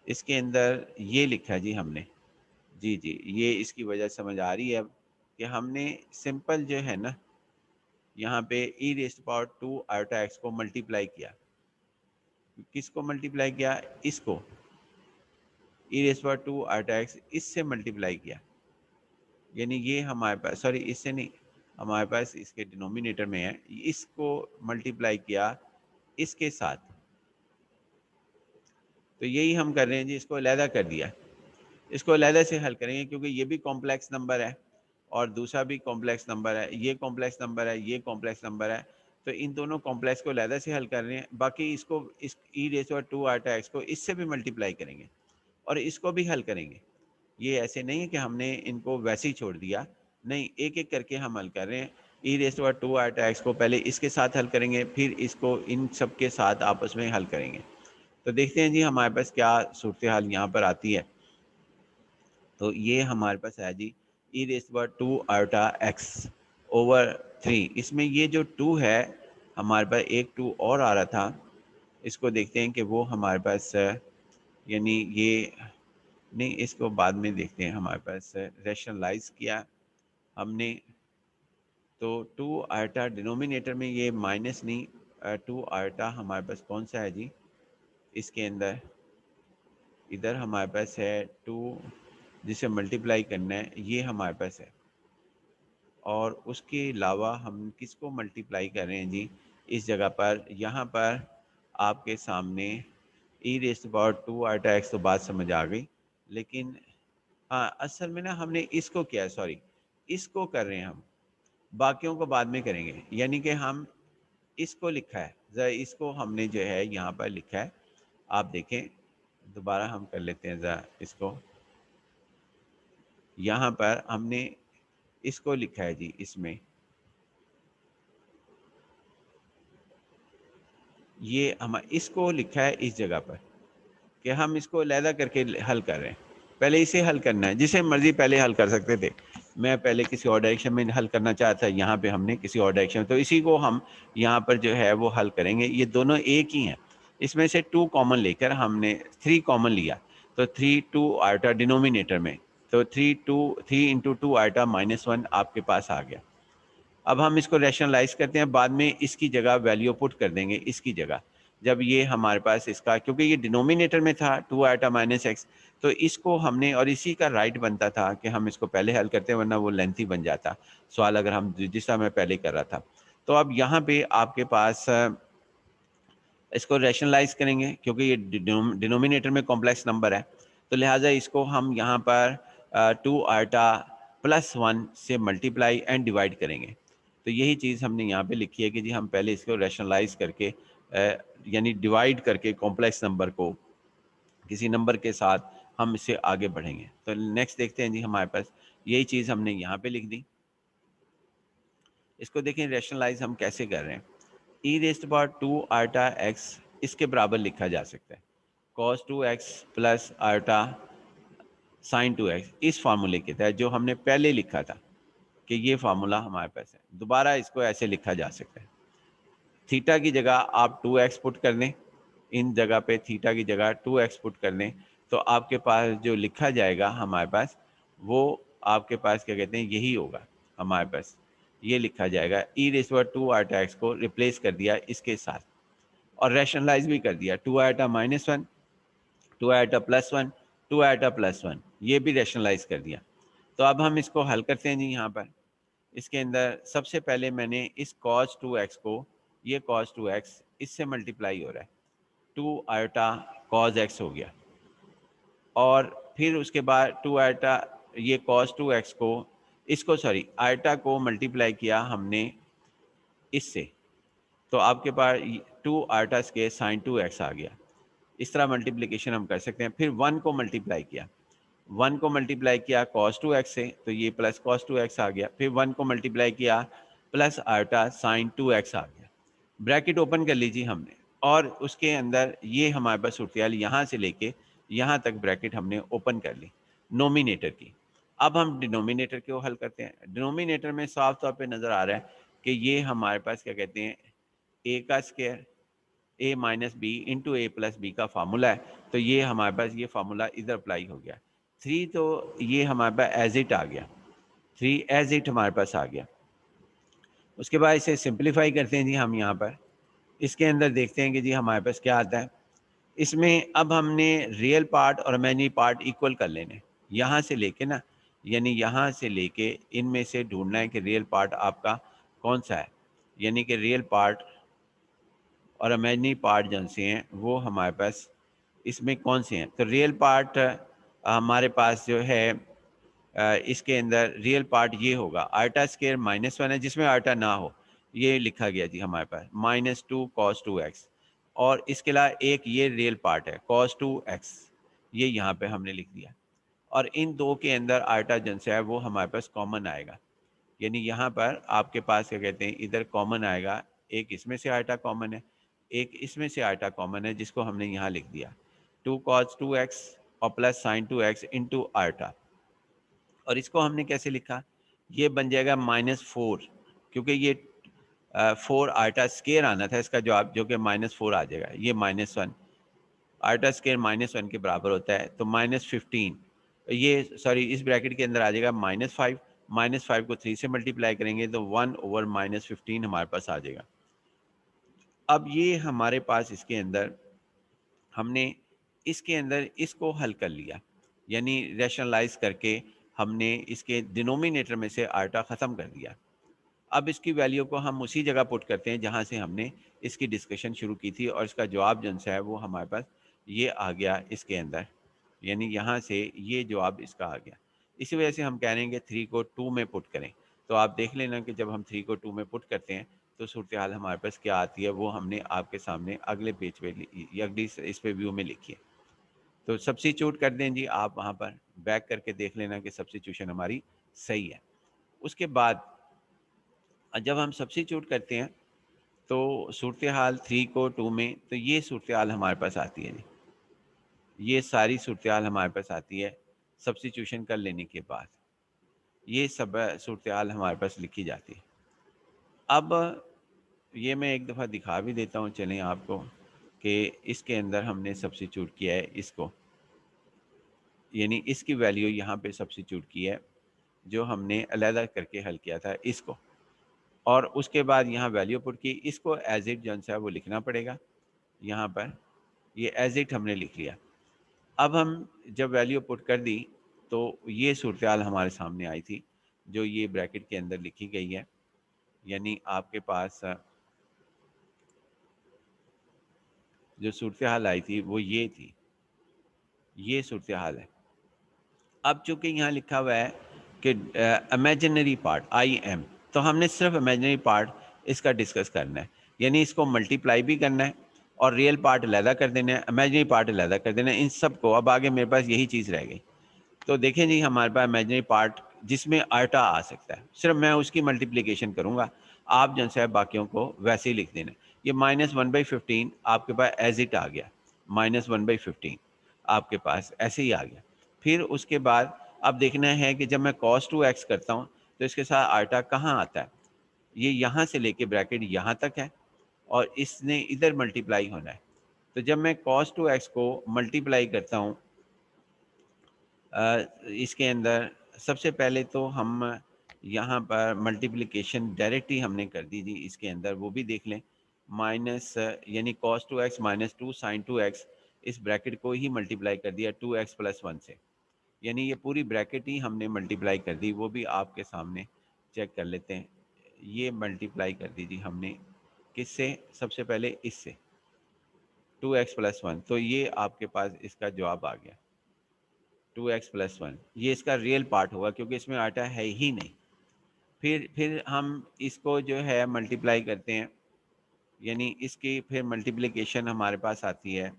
A: इसके अंदर ये लिखा है जी हमने, जी जी, ये इसकी वजह समझ आ रही है अब कि हमने सिंपल जो है ना यहाँ पे ई रेस्ट पावर 2 आयोटा एक्स को मल्टीप्लाई किया। किसको मल्टीप्लाई किया? इसको, ई रेस्ट पावर 2 आयोटा एक्स इससे मल्टीप्लाई किया। यानी ये हमारे पास, सॉरी इससे नहीं, हमारे पास इसके डिनोमिनेटर में है, इसको मल्टीप्लाई किया इसके साथ। तो यही हम कर रहे हैं जी, इसको अलहदा कर दिया। इसको अलहदा से हल करेंगे क्योंकि ये भी कॉम्प्लेक्स नंबर है और दूसरा भी कॉम्प्लेक्स नंबर है, ये कॉम्प्लेक्स नंबर है, ये कॉम्प्लेक्स नंबर है। तो इन दोनों कॉम्प्लेक्स को अलहदा से हल कर रहे हैं। बाकी इसको, इस ई रेज़ पावर 2 आटा एक्स को इससे भी मल्टीप्लाई करेंगे और इसको भी हल करेंगे। ये ऐसे नहीं है कि हमने इनको वैसे ही छोड़ दिया, नहीं, एक एक करके हम हल कर रहे हैं। ई रेज़ पावर 2 आटा एक्स को पहले इसके साथ हल करेंगे, फिर इसको इन सब के साथ आपस में हल करेंगे। तो देखते हैं जी हमारे पास क्या सूरत हाल यहाँ पर आती है। तो ये हमारे पास है जी E raise power 2 iota X over 3। इसमें ये जो 2 है, हमारे पास एक 2 और आ रहा था, इसको देखते हैं कि वो हमारे पास यानी ये नहीं, इसको बाद में देखते हैं। हमारे पास रैशनलाइज किया हमने, तो 2 आयोटा डिनोमिनेटर में, ये माइनस नहीं, 2 आयोटा हमारे पास कौन सा है जी इसके अंदर, इधर हमारे पास है 2 जिसे मल्टीप्लाई करना है, ये हमारे पास है। और उसके अलावा हम किसको मल्टीप्लाई कर रहे हैं जी इस जगह पर? यहाँ पर आपके सामने ई रेज़ पावर 2 आटा एक्स, तो बात समझ आ गई। लेकिन हाँ, असल में ना हमने इसको किया है, सॉरी, इसको कर रहे हैं हम, बाकियों को बाद में करेंगे। यानी कि हम इसको लिखा है, ज़रा इसको हमने जो है यहाँ पर लिखा है, आप देखें, दोबारा हम कर लेते हैं ज़रा इसको। यहाँ पर हमने इसको लिखा है जी, इसमें ये हम इसको लिखा है इस जगह पर कि हम इसको अलहदा करके हल कर रहे हैं। पहले इसे हल करना है, जिसे मर्जी पहले हल कर सकते थे। मैं पहले किसी और डायरेक्शन में हल करना चाहता था, यहाँ पे हमने किसी और डायरेक्शन में, तो इसी को हम यहाँ पर जो है वो हल करेंगे। ये दोनों एक ही हैं, इसमें से 2 कॉमन लेकर हमने 3 कॉमन लिया, तो 3 2 आयोटा डिनोमिनेटर में, तो 3 इंटू 2 आयोटा -1 आपके पास आ गया। अब हम इसको रैशनलाइज करते हैं, बाद में इसकी जगह वैल्यू पुट कर देंगे इसकी जगह। जब ये हमारे पास इसका, क्योंकि ये डिनोमिनेटर में था 2 आटा माइनस एक्स, तो इसको हमने, और इसी का राइट बनता था कि हम इसको पहले हल करते हैं, वरना वो लेंथी बन जाता सवाल, अगर हम जिस तरह मैं पहले कर रहा था। तो अब यहाँ पे आपके पास इसको रैशनलाइज करेंगे, क्योंकि ये डिनोमिनेटर में कॉम्प्लेक्स नंबर है, तो लिहाजा इसको हम यहाँ पर 2 आटा +1 से मल्टीप्लाई एंड डिवाइड करेंगे। तो यही चीज़ हमने यहाँ पे लिखी है कि जी हम पहले इसको रैशनलाइज करके यानी डिवाइड करके कॉम्प्लेक्स नंबर को किसी नंबर के साथ हम इससे आगे बढ़ेंगे। तो नेक्स्ट देखते हैं जी, हमारे पास यही चीज़ हमने यहाँ पे लिख दी। इसको देखें रैशनलाइज हम कैसे कर रहे हैं। ई रेज़्ड पावर 2 आटा एक्स इसके बराबर लिखा जा सकता है cos 2x प्लस आटा sin 2x, इस फार्मूले के तहत जो हमने पहले लिखा था कि ये फार्मूला हमारे पास है, दोबारा इसको ऐसे लिखा जा सकता है। थीटा की जगह आप 2x पुट कर दें, इन जगह पे थीटा की जगह 2x पुट कर दें, तो आपके पास जो लिखा जाएगा हमारे पास, वो आपके पास क्या कहते हैं यही होगा। हमारे पास ये लिखा जाएगा, ई रेज़ पावर 2 आटा एक्स को रिप्लेस कर दिया इसके साथ और रैशनलाइज भी कर दिया, 2 आटा -1, 2 आटा +1, 2 आटा +1, ये भी रैशनलाइज कर दिया। तो अब हम इसको हल करते हैं जी। यहाँ पर इसके अंदर सबसे पहले मैंने इस cos 2x को, ये cos 2x इससे मल्टीप्लाई हो रहा है, 2 आयोटा cos x हो गया, और फिर उसके बाद 2 आयोटा ये cos 2x को, इसको सॉरी आयोटा को मल्टीप्लाई किया हमने इससे, तो आपके पास 2 आयोटा स्क्वायर sin 2x आ गया। इस तरह मल्टीप्लिकेशन हम कर सकते हैं। फिर 1 को मल्टीप्लाई किया, 1 को मल्टीप्लाई किया cos 2x से, तो ये प्लस cos 2x आ गया। फिर 1 को मल्टीप्लाई किया प्लस आटा sin 2x आ गया। ब्रैकेट ओपन कर लीजिए हमने, और उसके अंदर ये हमारे पास सूरत-ए-हाल यहाँ से लेके यहाँ तक ब्रैकेट हमने ओपन कर ली नोमिनेटर की। अब हम डिनोमिनेटर को हल करते हैं। डिनोमिनेटर में साफ तौर पे नज़र आ रहा है कि ये हमारे पास क्या कहते हैं, a का square a minus b into a plus b का फार्मूला है, तो ये हमारे पास ये फार्मूला इधर अप्लाई हो गया। 3 तो ये हमारे पास एज इट आ गया, 3 एज इट हमारे पास आ गया। उसके बाद इसे सिंप्लीफाई करते हैं जी हम यहाँ पर। इसके अंदर देखते हैं कि जी हमारे पास क्या आता है। इसमें अब हमने रियल पार्ट और इमेजिनरी पार्ट इक्वल कर लेने, यहाँ से लेके ना, यानी यहाँ से लेके इनमें से ढूंढना है कि रियल पार्ट आपका कौन सा है, यानी कि रियल पार्ट और इमेजिनरी पार्ट जौन से हैं वो हमारे पास इसमें कौन से हैं। तो रियल पार्ट हमारे पास जो है इसके अंदर रियल पार्ट ये होगा, आर्टा स्क्वायर -1 है, जिसमें आर्टा ना हो, ये लिखा गया जी हमारे पास -2 cos 2x। और इसके अलावा एक ये रियल पार्ट है cos 2x, ये यहाँ पे हमने लिख दिया। और इन दो के अंदर आर्टा जन से है वो हमारे पास कॉमन आएगा, यानी यहाँ पर आपके पास क्या कहते हैं, इधर कॉमन आएगा, एक इसमें से आर्टा कॉमन है, एक इसमें से आर्टा कॉमन है, जिसको हमने यहाँ लिख दिया 2 cos 2x और प्लस sin 2x इंटू आर्टा। और इसको हमने कैसे लिखा, ये बन जाएगा -4, क्योंकि ये 4 आर्टा स्क्वायर आना था इसका जवाब, जो कि -4 आ जाएगा। ये -1 आर्टा स्क्वायर -1 के बराबर होता है, तो -15, ये सॉरी इस ब्रैकेट के अंदर आ जाएगा -5, -5 को 3 से मल्टीप्लाई करेंगे तो 1/-15 हमारे पास आ जाएगा। अब ये हमारे पास इसके अंदर हमने इसके अंदर इसको हल कर लिया, यानी रैशनलाइज करके हमने इसके डिनोमिनेटर में से आर्टा ख़त्म कर दिया। अब इसकी वैल्यू को हम उसी जगह पुट करते हैं जहाँ से हमने इसकी डिस्कशन शुरू की थी, और इसका जवाब जो है वो हमारे पास ये आ गया इसके अंदर, यानी यहाँ से ये जवाब इसका आ गया। इसी वजह से हम कह रहे हैं कि 3 को 2 में पुट करें। तो आप देख लेना कि जब हम 3 को 2 में पुट करते हैं तो सूरत हाल हमारे पास क्या आती है, वो हमने आपके सामने अगले पेज पे अगली इस पे व्यू में लिखी है। तो सब्स्टिट्यूट कर दें जी आप, वहाँ पर बैक करके देख लेना कि सब्स्टिट्यूशन हमारी सही है। उसके बाद जब हम सब्स्टिट्यूट करते हैं तो सूरत हाल 3 को 2 में, तो ये सूरत हाल हमारे पास आती है जी, ये सारी सूरत हाल हमारे पास आती है सब्स्टिट्यूशन कर लेने के बाद, ये सब सूरत हाल हमारे पास लिखी जाती है। अब ये मैं एक दफ़ा दिखा भी देता हूँ चलें आपको, कि इसके अंदर हमने सब्स्टिट्यूट किया है इसको, यानी इसकी वैल्यू यहाँ पे सब्स्टिट्यूट की है, जो हमने अलहदा करके हल किया था इसको, और उसके बाद यहाँ वैल्यू पुट की, इसको एज इट जो है वो लिखना पड़ेगा। यहाँ पर ये एज इट हमने लिख लिया। अब हम जब वैल्यू पुट कर दी तो ये सूरत हाल हमारे सामने आई थी, जो ये ब्रैकेट के अंदर लिखी गई है, यानी आपके पास जो सूरत हाल आई थी वो ये थी, ये सूरत हाल है। अब चूंकि यहाँ लिखा हुआ है कि इमेजिनरी पार्ट IM, तो हमने सिर्फ इमेजिनरी पार्ट इसका डिस्कस करना है, यानी इसको मल्टीप्लाई भी करना है और रियल पार्ट अलहदा कर देना है, इमेजिनरी पार्ट अलहदा कर देना है, इन सब को। अब आगे मेरे पास यही चीज़ रह गई। तो देखें जी हमारे पास इमेजिनरी पार्ट जिसमें आर्टा आ सकता है, सिर्फ मैं उसकी मल्टीप्लिकेशन करूँगा, आप जो है बाकियों को वैसे ही लिख देना। ये -1/15 आपके पास एज इट आ गया, -1/15 आपके पास ऐसे ही आ गया। फिर उसके बाद अब देखना है कि जब मैं cos 2x करता हूँ तो इसके साथ आर्टा कहाँ आता है, ये यहाँ से लेके ब्रैकेट यहाँ तक है और इसने इधर मल्टीप्लाई होना है। तो जब मैं cos 2x को मल्टीप्लाई करता हूँ इसके अंदर, सबसे पहले तो हम यहाँ पर मल्टीप्लिकेशन डायरेक्ट ही हमने कर दी थी इसके अंदर, वो भी देख लें। माइनस यानी cos 2x -2 sin 2x, इस ब्रैकेट को ही मल्टीप्लाई कर दिया 2x + 1 से, यानी ये पूरी ब्रैकेट ही हमने मल्टीप्लाई कर दी। वो भी आपके सामने चेक कर लेते हैं। ये मल्टीप्लाई कर दी थी हमने किससे, सबसे पहले इससे 2x + 1, तो ये आपके पास इसका जवाब आ गया 2x + 1। ये इसका रियल पार्ट होगा क्योंकि इसमें आटा है ही नहीं। फिर हम इसको जो है मल्टीप्लाई करते हैं, यानी इसकी फिर मल्टीप्लिकेशन हमारे पास आती है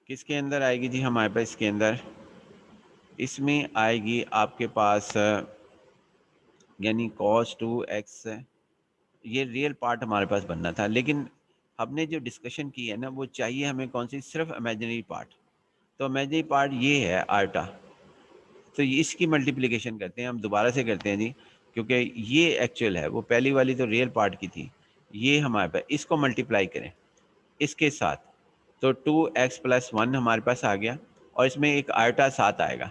A: किसके अंदर आएगी जी हमारे पास? इसके अंदर इसमें आएगी आपके पास यानी cos 2x। ये रियल पार्ट हमारे पास बनना था, लेकिन हमने जो डिस्कशन की है ना वो चाहिए हमें कौन सी? सिर्फ इमेजिनरी पार्ट। तो इमेजिनरी पार्ट ये है आर्टा, तो इसकी मल्टीप्लिकेशन करते हैं हम, दोबारा से करते हैं जी, क्योंकि ये एक्चुअल है, वो पहली वाली तो रियल पार्ट की थी। ये हमारे पास, इसको मल्टीप्लाई करें इसके साथ, तो 2x+1 हमारे पास आ गया, और इसमें एक आर्टा साथ आएगा।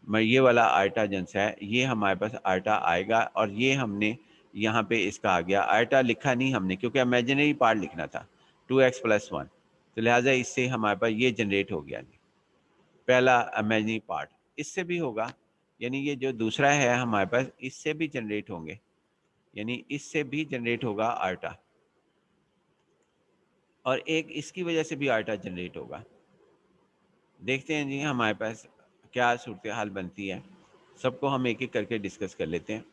A: मैं ये वाला आर्टा जंस है, ये हमारे पास आर्टा आएगा, और ये हमने यहाँ पे इसका आ गया। आर्टा लिखा नहीं हमने क्योंकि इमेजिनरी पार्ट लिखना था, 2x+1, तो लिहाजा इससे हमारे पास ये जनरेट हो गया जी, पहला इमेजिनरी पार्ट। इससे भी होगा, यानी ये जो दूसरा है हमारे पास, इससे भी जनरेट होंगे, यानी इससे भी जनरेट होगा आर्टा, और एक इसकी वजह से भी आर्टा जनरेट होगा। देखते हैं जी हमारे पास क्या सूरत हाल बनती है, सबको हम एक एक करके डिस्कस कर लेते हैं।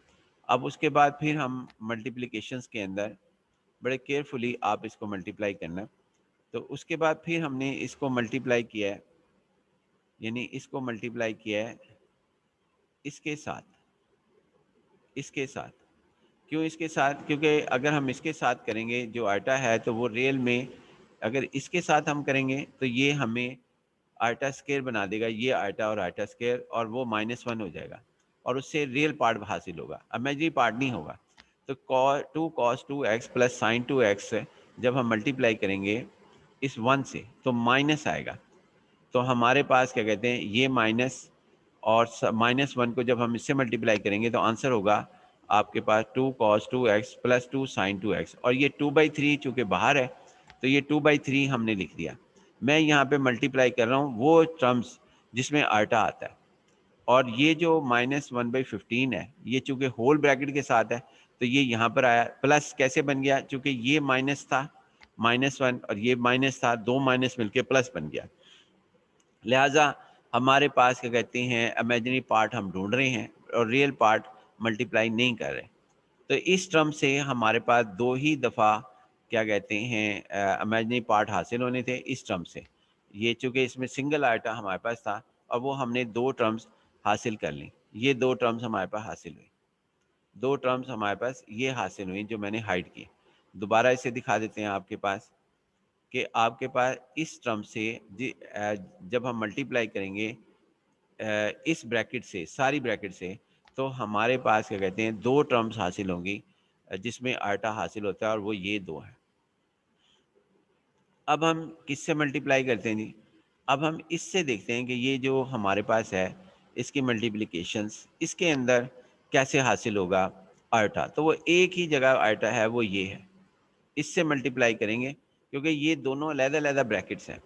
A: अब उसके बाद फिर हम मल्टीप्लिकेशंस के अंदर बड़े केयरफुली आप इसको मल्टीप्लाई करना। तो उसके बाद फिर हमने इसको मल्टीप्लाई किया है, यानी इसको मल्टीप्लाई किया है इसके साथ, इसके साथ। क्यों इसके साथ? क्योंकि अगर हम इसके साथ करेंगे जो आटा है, तो वो रियल में अगर इसके साथ हम करेंगे तो ये हमें आटा स्क्वायर बना देगा, ये आटा और आटा स्क्वायर, और वो -1 हो जाएगा, और उससे रियल पार्ट हासिल होगा, इमेजिनरी पार्ट नहीं होगा। तो 2 cos 2x plus sign 2x जब हम मल्टीप्लाई करेंगे इस 1 से, तो माइनस आएगा। तो हमारे पास क्या कहते हैं, ये माइनस और -1 को जब हम इससे मल्टीप्लाई करेंगे तो आंसर होगा आपके पास 2 cos 2x plus 2 sin 2x, और ये 2/3 चूँकि बाहर है, तो ये 2/3 हमने लिख दिया। मैं यहाँ पे मल्टीप्लाई कर रहा हूँ वो टर्म्स जिसमें आटा आता है, और ये जो -1/15 है, ये चूँकि होल ब्रैकेट के साथ है, तो ये यहाँ पर आया। प्लस कैसे बन गया? चूँकि ये माइनस था, -1, और ये माइनस था, 2 माइनस मिलके प्लस बन गया। लिहाजा हमारे पास क्या कहते हैं, इमेजिनरी पार्ट हम ढूंढ रहे हैं और रियल पार्ट मल्टीप्लाई नहीं कर रहे। तो इस टर्म से हमारे पास 2 ही दफ़ा क्या कहते हैं इमेजिनरी पार्ट हासिल होने थे इस टर्म से। ये चूँकि इसमें सिंगल आइटा हमारे पास था, और वो हमने 2 टर्म्स हासिल कर ली। ये 2 टर्म्स हमारे पास हासिल हुई। 2 टर्म्स हमारे पास ये हासिल हुई जो मैंने हाइड की। दोबारा इसे दिखा देते हैं आपके पास, कि आपके पास इस टर्म से जब हम मल्टीप्लाई करेंगे इस ब्रैकेट से, सारी ब्रैकेट से, तो हमारे पास क्या कहते हैं 2 टर्म्स हासिल होंगी जिसमें आटा हासिल होता है, और वो ये 2 हैं। अब हम किससे मल्टीप्लाई करते हैं जी? अब हम इससे देखते हैं कि ये जो हमारे पास है इसकी मल्टीप्लिकेशंस इसके अंदर कैसे हासिल होगा आटा। तो वो एक ही जगह आटा है, वो ये है, इससे मल्टीप्लाई करेंगे, क्योंकि ये दोनों अलग-अलग ब्रैकेट्स हैं।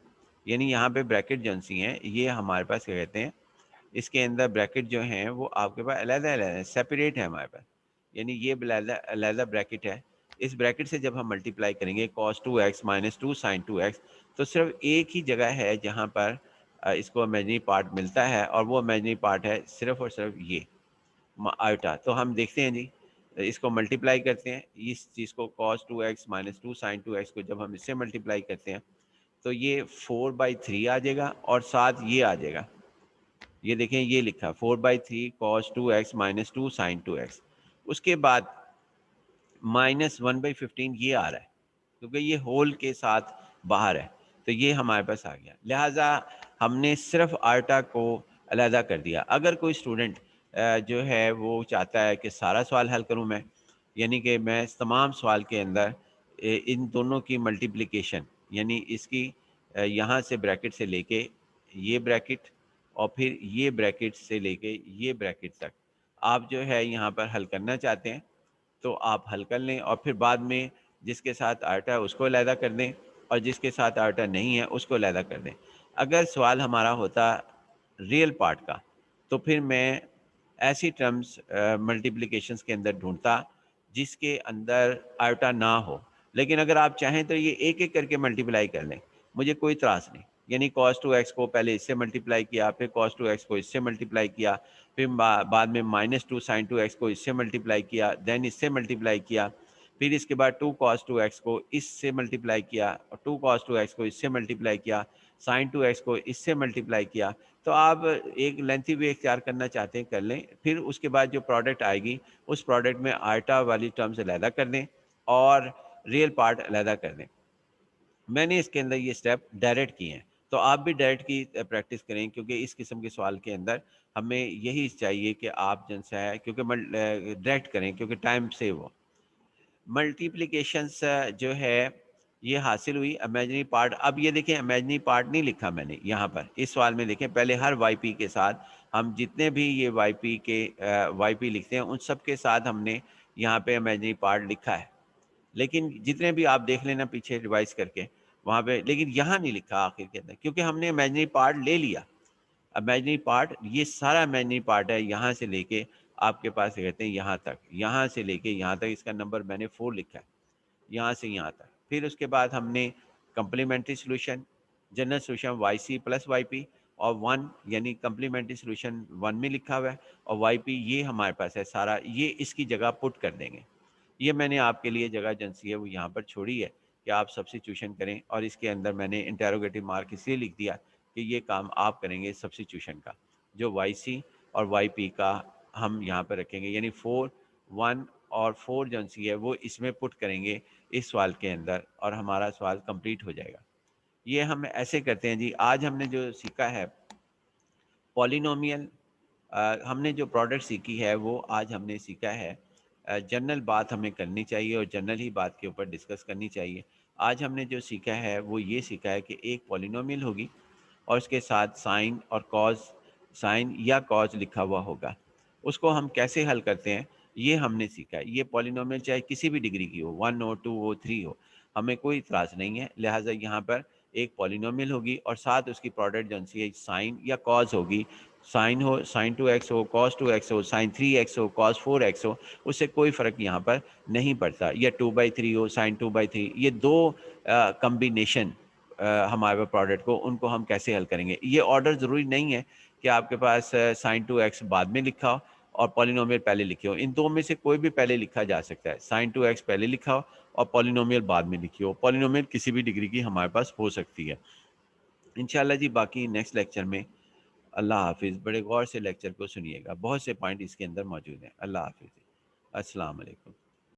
A: यानी यहाँ पे ब्रैकेट जो सी हैं, ये हमारे पास क्या कहते हैं, इसके अंदर ब्रैकेट जो हैं वो आपके पास अलग-अलग है, सेपरेट है हमारे पास। यानी ये अलग-अलग ब्रैकेट है। इस ब्रैकेट से जब हम मल्टीप्लाई करेंगे cos 2x minus 2 sin 2x, तो सिर्फ एक ही जगह है जहाँ पर इसको इमेजिनरी पार्ट मिलता है, और वो इमेजिनरी पार्ट है सिर्फ और सिर्फ ये आयोटा। तो हम देखते हैं जी, इसको मल्टीप्लाई करते हैं, इस चीज़ को cos 2x minus 2 sin 2x को जब हम इससे मल्टीप्लाई करते हैं, तो ये 4/3 आ जाएगा, और साथ ये आ जाएगा। ये देखें, ये लिखा 4/3 cos 2x minus 2 sin 2x। उसके बाद -1/15 ये आ रहा है, क्योंकि ये होल के साथ बाहर है, तो ये हमारे पास आ गया। लिहाजा हमने सिर्फ आर्टा को अलहदा कर दिया। अगर कोई स्टूडेंट जो है वो चाहता है कि सारा सवाल हल करूं मैं, यानी कि मैं इस तमाम सवाल के अंदर इन दोनों की मल्टीप्लिकेशन, यानी इसकी यहाँ से ब्रैकेट से लेके ये ब्रैकेट, और फिर ये ब्रैकेट से लेके ये ब्रैकेट तक आप जो है यहाँ पर हल करना चाहते हैं, तो आप हल कर लें, और फिर बाद में जिसके साथ आटा है उसको अलहदा कर दें, और जिसके साथ आटा नहीं है उसको अलहदा कर दें। अगर सवाल हमारा होता रियल पार्ट का, तो फिर मैं ऐसी टर्म्स मल्टीप्लिकेशंस के अंदर ढूंढता जिसके अंदर आटा ना हो। लेकिन अगर आप चाहें तो ये एक एक करके मल्टीप्लाई कर लें, मुझे कोई त्रास नहीं। यानी cos 2x को पहले इससे मल्टीप्लाई किया, फिर cos 2x को इससे मल्टीप्लाई किया, फिर बाद में -2 sin 2x को इससे मल्टीप्लाई किया, देन इससे मल्टीप्लाई किया, फिर इसके बाद 2 cos 2x को इससे मल्टीप्लाई किया, और 2 cos 2x को इससे मल्टीप्लाई किया, साइन टू एक्स को इससे मल्टीप्लाई किया। तो आप एक लेंथी वे इख्तियार करना चाहते हैं कर लें, फिर उसके बाद जो प्रोडक्ट आएगी उस प्रोडक्ट में आटा वाली टर्म्स अलहदा कर दें और रियल पार्ट अलहदा कर दें। मैंने इसके अंदर ये स्टेप डायरेक्ट किए हैं, तो आप भी डायरेक्ट की प्रैक्टिस करें, क्योंकि इस किस्म के सवाल के अंदर हमें यही चाहिए कि आप जनसा है क्योंकि डायरेक्ट करें क्योंकि टाइम सेव हो। मल्टीप्लिकेशंस जो है ये हासिल हुई इमेजिनरी पार्ट। अब ये देखें इमेजिनरी पार्ट नहीं लिखा मैंने यहाँ पर इस सवाल में। देखें पहले हर वाईपी के साथ हम जितने भी ये वाईपी के वाईपी लिखते हैं उन सब के साथ हमने यहाँ पे इमेजिनरी पार्ट लिखा है, लेकिन जितने भी आप देख लेना पीछे रिवाइज करके वहाँ पे, लेकिन यहाँ नहीं लिखा आखिर के अंदर क्योंकि हमने इमेजिनरी पार्ट ले लिया। इमेजिनरी पार्ट ये सारा इमेजिनरी पार्ट है, यहाँ से लेके आपके पास कहते हैं यहाँ तक, यहाँ से लेके यहाँ तक इसका नंबर मैंने 4 लिखा है, यहाँ से यहाँ तक। फिर उसके बाद हमने complementary solution, general solution y c plus y p और 1 यानी कंप्लीमेंट्री सॉल्यूशन 1 में लिखा हुआ है और वाई पी ये हमारे पास है सारा, ये इसकी जगह पुट कर देंगे। ये मैंने आपके लिए जगह एजेंसी है वो यहाँ पर छोड़ी है कि आप सब्स्टिट्यूशन करें, और इसके अंदर मैंने इंटेरोगेटिव मार्क इसलिए लिख दिया कि ये काम आप करेंगे सब्स्टिट्यूशन का, जो वाई सी और वाई पी का हम यहाँ पर रखेंगे, यानी 4 1 और 4 एजेंसी है वो इसमें पुट करेंगे इस सवाल के अंदर और हमारा सवाल कंप्लीट हो जाएगा। ये हम ऐसे करते हैं जी। आज हमने जो सीखा है पॉलिनोमियल, हमने जो प्रोडक्ट सीखी है वो आज हमने सीखा है। जनरल बात हमें करनी चाहिए और जनरल ही बात के ऊपर डिस्कस करनी चाहिए। आज हमने जो सीखा है वो ये सीखा है कि एक पॉलिनोमियल होगी और उसके साथ साइन और कॉज, साइन या कॉज लिखा हुआ होगा। उसको हम कैसे हल करते हैं ये हमने सीखा है। ये पॉलिनोमियल चाहे किसी भी डिग्री की हो, 1 हो 2 हो 3 हो, हमें कोई इतराज़ नहीं है। लिहाजा यहाँ पर एक पॉलिनोमियल होगी और साथ उसकी प्रोडक्ट जो सी है साइन या कॉज होगी। साइन हो, साइन 2x हो, कॉस 2x हो, साइन 3x हो, कॉस 4x हो, उससे कोई फ़र्क यहाँ पर नहीं पड़ता। या 2/3 हो, साइन 2/3, ये दो कम्बिनेशन हमारे प्रोडक्ट को उनको हम कैसे हल करेंगे। ये ऑर्डर ज़रूरी नहीं है कि आपके पास साइन 2x बाद में लिखा हो और पॉलिनोमियल पहले लिखे हो। इन दो में से कोई भी पहले लिखा जा सकता है। साइन 2x पहले लिखा हो और पॉलिनोमियल बाद में लिखी हो। पॉलिनोमियल किसी भी डिग्री की हमारे पास हो सकती है। इंशाल्लाह जी बाकी नेक्स्ट लेक्चर में। अल्लाह हाफ़िज़। बड़े गौर से लेक्चर को सुनिएगा, बहुत से पॉइंट इसके अंदर मौजूद हैं। अल्लाह हाफ़िज़। अस्सलाम वालेकुम।